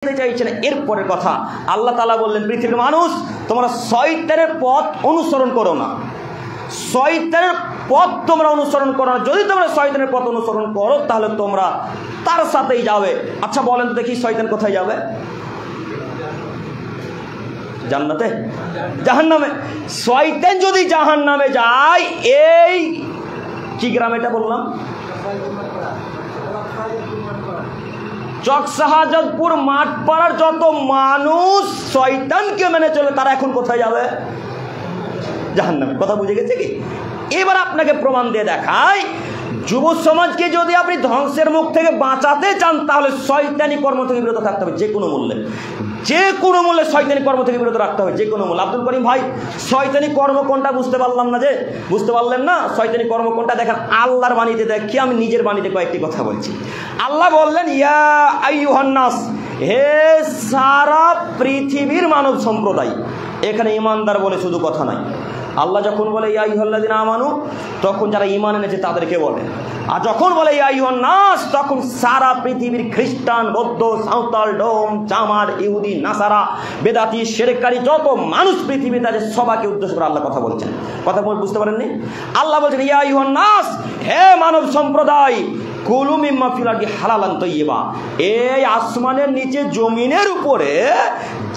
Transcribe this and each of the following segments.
চাইছেন এরপরের কথা আল্লাহ তাআলা বললেন, পৃথিবীর মানুষ তোমরা শয়তানের পথ অনুসরণ করো না। শয়তানের পথ তোমরা অনুসরণ করো না। যদি তোমরা শয়তানের পথ অনুসরণ করো তাহলে তোমরা তার সাথেই যাবে। আচ্ছা বলেন তো দেখি, শয়তান কোথায় যাবে? জান্নাতে? জাহান্নামে? শয়তান যদি জাহান্নামে যায়, এই কি গ্রাম এটা বললাম? চক শাহজাদপুর মাঠপাড়ার যত মানুষ শয়তানকে মেনে চলে তারা এখন কোথায় যাবে? জাহান্নামে। কথা বুঝে গেছে কি? এবার আপনাকে প্রমাণ দিয়ে দেখায়, যুব সমাজকে যদি আপনি ধ্বংসের মুখ থেকে বাঁচাতে চান তাহলে শয়তানি কর্ম থেকে বিরত থাকতে হবে যে কোনো মূল্যে। যে কোনো মূল্যে শয়তানি কর্ম থেকে বিরত রাখতে হবে, যে কোনো মূল্যে। আব্দুল করিম ভাই, শয়তানি কর্ম কোনটা বুঝতে পারলাম না যে? বুঝতে পারলেন না শয়তানি কর্ম কোনটা? দেখেন আল্লাহর বাণীতে দেখি, আমি নিজের বাণীতে কয়েকটি কথা বলছি। আল্লাহ বললেন, ইয়া আইয়ুহান নাস, হে সারা পৃথিবীর মানব সম্প্রদায়। এখানে ইমানদার বলে শুধু কথা নাই। আল্লাহ যখন বলে ইয়া আইয়ুহাল্লাযিনা আমানু, তখন যারা ঈমান এনেছে তাদেরকে বলে। আর যখন বলে ইয়া আইয়ুহান নাস, তখন সারা পৃথিবীর খ্রিস্টান, বৌদ্ধ, সাঁওতাল, ডোম, চামার, ইহুদি, নাসারা, বেদাতি, শিরককারী যত মানুষ পৃথিবীতে আছে সবাইকে উদ্দেশ্য করে আল্লাহ কথা বলছেন। কথা বুঝতে পারেননি? আল্লাহ বলছেন, ইয়া আইয়ুহান নাস, হে মানব সম্প্রদায়, কুলু মিম্মা ফিল আরদি হালালান তাইয়্যিবা, এই আসমানের নিচে জমিনের উপরে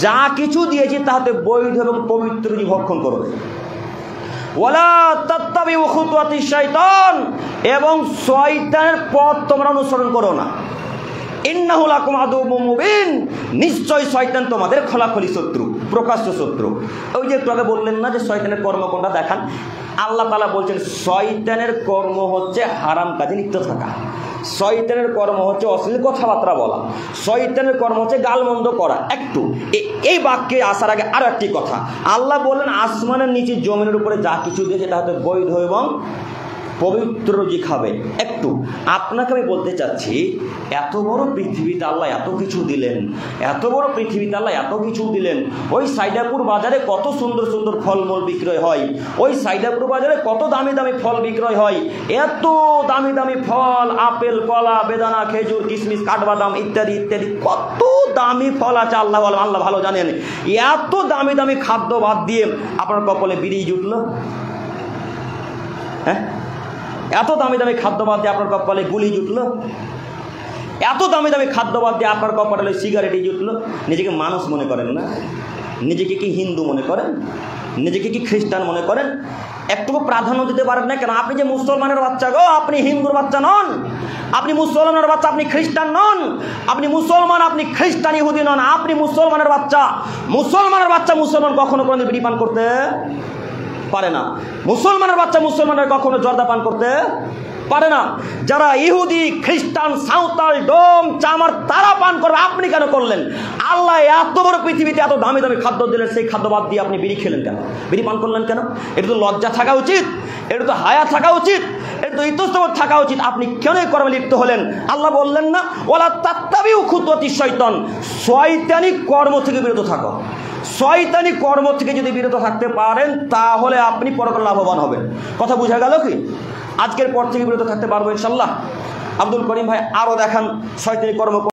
যা কিছু দিয়েছি তাতে বৈধ এবং পবিত্র ভক্ষণ করবে। ওয়ালা তাত্তাবিউ খুতুওয়াতিশ শাইতান, এবং শয়তানের পথ তোমরা অনুসরণ করো না। ইন্নাহু লাকুম আদুউম মুবিন, নিশ্চয় শয়তান তোমাদের খোলাখুলি শত্রু, প্রকাশ্য শত্রু। ওই যে একটু আগে বললেন না যে শয়তানের কর্ম কোনটা দেখান। আল্লাহ তাআলা বলছেন শয়তানের কর্ম হচ্ছে হারাম কাজে লিপ্ত থাকা, শয়তানের কর্ম হচ্ছে অশ্লীল কথাবার্তা বলা, শয়তানের কর্ম হচ্ছে গালমন্দ করা। একটু এই বাক্যে আসার আগে আরো একটি কথা, আল্লাহ বললেন আসমানের নিচে জমিনের উপরে যা কিছু দিয়েছে তাতে বৈধ এবং পবিত্র রুজি খাবে। একটু আপনাকে আমি বলতে চাচ্ছি, এত বড় পৃথিবীতে আল্লাহ এত কিছু দিলেন, এত বড় পৃথিবীতে আল্লাহ এত কিছু দিলেন। ওই সাইদাপুর বাজারে কত সুন্দর সুন্দর ফলমূল বিক্রয় হয়, ওই সাইদাপুর বাজারে কত দামি দামি ফল বিক্রয় হয়। এত দামি দামি ফল, আপেল, কলা, বেদানা, খেজুর, কিশমিশ, কাঠবাদাম ইত্যাদি ইত্যাদি, কত দামি ফল আছে আল্লাহ ভালো জানেন। এত দামি দামি খাদ্য বাদ দিয়ে আপনার কপালে বিড়ি জুটলো? হ্যাঁ, এত দামি দামি খাদ্য বাদ দিয়ে আপনার কপালে গুলি জুটলো? এত দামি দামি খাদ্য বাদ দিয়ে আপনার কপালে সিগারেটই জুটলো? নিজেকে মানুষ মনে করেন না? নিজেকে কি হিন্দু মনে করেন? নিজেকে কি খ্রিস্টান মনে করেন? একটুকু প্রাধান্য দিতে পারেন না কেন? আপনি যে মুসলমানের বাচ্চা গো, আপনি হিন্দুর বাচ্চা নন। আপনি মুসলমানের বাচ্চা, আপনি খ্রিস্টান নন। আপনি মুসলমান, আপনি খ্রিস্টান, ইহুদি নন। আপনি মুসলমানের বাচ্চা। মুসলমানের বাচ্চা মুসলমান কখনো কোনো বিড়ি পান করতে পারে না। মুসলমানের বাচ্চা মুসলমানের কখনো জর্দা পান করতে পারে না। যারা ইহুদি, খ্রিস্টান, সাঁওতাল, ডোম, চামার তারা পান করবে, আপনি কেন করলেন? আল্লাহ এত বড় পৃথিবীতে এত দামি দামি খাদ্য দিলেন, সেই খাদ্য বাদ দিয়ে আপনি বিড়ি খেলেন কেন? বিড়ি পান করলেন কেন? এটা তো লজ্জা থাকা উচিত, এটা তো হায়া থাকা উচিত, এটা তো ইতস্তত থাকা উচিত। আপনি কেন এই কর্মে লিপ্ত হলেন? আল্লাহ বললেন না ওয়ালা তাত্তাবিউ খুতুওয়াতিশ শাইতান, শয়তানি কর্ম থেকে বিরত থাকো। শয়তানি কর্ম থেকে যদি বিরত থাকতে পারেন তাহলে আপনি পরকালে লাভবান হবেন। কথা বোঝা গেল কি? আজকের পর থেকে বিরত থাকতে পারবো ইনশাল্লাহ। আব্দুল করিম ভাই আরো দেখান শয়তানি কর্ম।